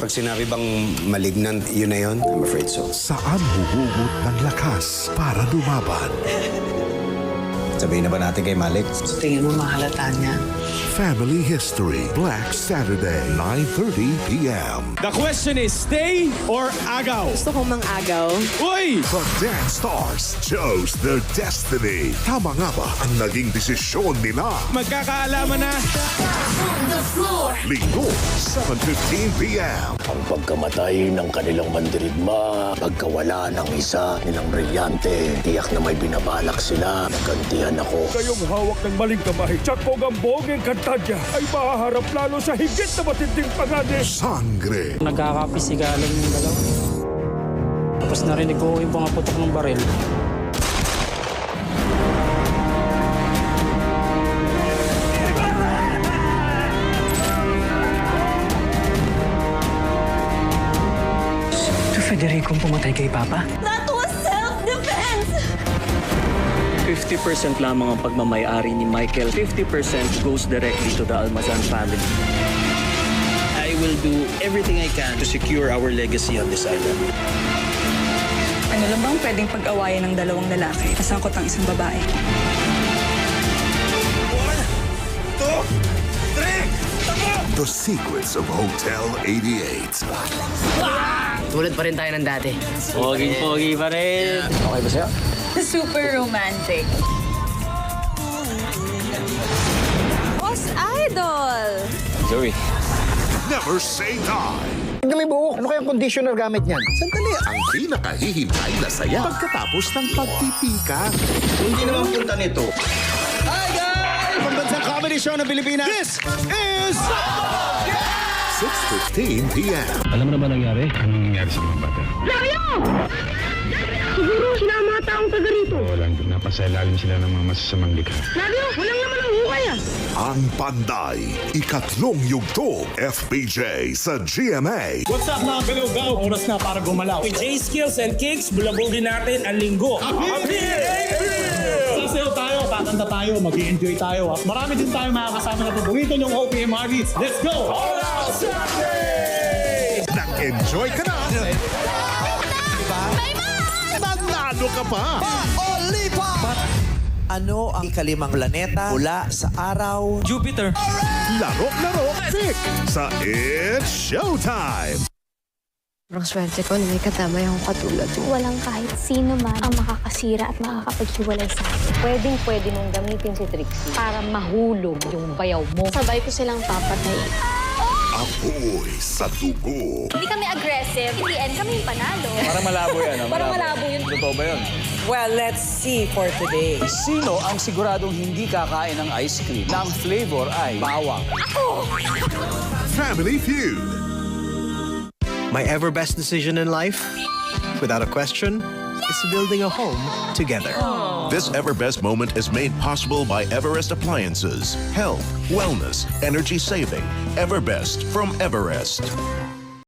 Pag sinabi bang malignant, yun na yun? I'm afraid so. Saan huhugot ng lakas para lumaban? Sabihin na ba natin kay Malik? Tingin mo mahalata niya? Family History, Black Saturday, 9:30 p.m. The question is, stay or agaw? Gusto kong mang-agaw. Uy! The Dance Stars chose their destiny. Tama nga ba ang naging desisyon nila? Magkakaalaman na. Linggo, 7:15 p.m. Ang pagkamatay ng kanilang mandirigma, pagkawala ng isa nilang brilyante, tiyak na may binabalak sila. Nagantihan ako. Kayong hawak ng maling kamay, Chaco Gambog ang kantadya ay mahaharap lalo sa higit na matinding panganib. Sangre, Nagkakapisigalan yung dalawa. Tapos narinig ko yung mga putok ng baril. Ito Federico pumatay kay Papa? That was self-defense! 50% lamang ang pagmamayari ni Michael. 50% goes directly to the Almazan family. I will do everything I can to secure our legacy on this island. Ano lang bang pwedeng pag-awayan ng dalawang lalaki? Kasangkot ang isang babae. The Secrets of Hotel 88. Tulad pa rin tayo ng dati. Pogi pa rin. Okay ba sa'yo? Super romantic. Boss Idol! Joey. Never say die. Galing buhok. Ano kayang conditioner gamit niyan? Sandali, ang pinakahihintay na saya pagkatapos ng pagpipika. Hindi naman punta nito. Hi guys! Pambansang comedy show ng Pilipinas. This is... 6:15 p.m. Alam mo naman nangyari? Anong nangyari sa mga bata? Siguro sila ang mga taong taga rito. Walang napasailalim sila ng mga masasamang likha. Sabi mo, walang naman ang hukay ah. Ang Panday, ikatlong yugto, FPJ sa GMA. What's up mga Bilugaw? Oras na para gumalaw. With J-Skills and Kicks, bulabugin natin ang linggo. Sasayaw tayo, kakanta tayo, mag-i-enjoy tayo. At marami din tayo makakasama na paborito yung OPM artists. Let's go! All out Sunday! Nag-enjoy ka na? Nanalo ka pa! Ano ang ikalimang planeta mula sa araw? Jupiter. Laro-laro, Vic, sa It's Showtime! Ang swerte ko na may katama yung katulad mo. Walang kahit sino man ang makakasira at makakapaghiwalay sa akin. Pwedeng-pwede mong gamitin si Trixie para mahulog yung bayaw mo. Sabay ko silang papatayin. Apoy sa dugo. Hindi kami aggressive. In the end, kami yung panalo. Parang malabo yan. Parang malabo yun. Totoo ba yun? Well, let's see for today. Sino ang siguradong hindi kakain ng ice cream na ang flavor ay bawang? Family Feud. My ever best decision in life, without a question, is building a home together. This Everbest moment is made possible by Everest Appliances. Health, wellness, energy saving. Everbest from Everest.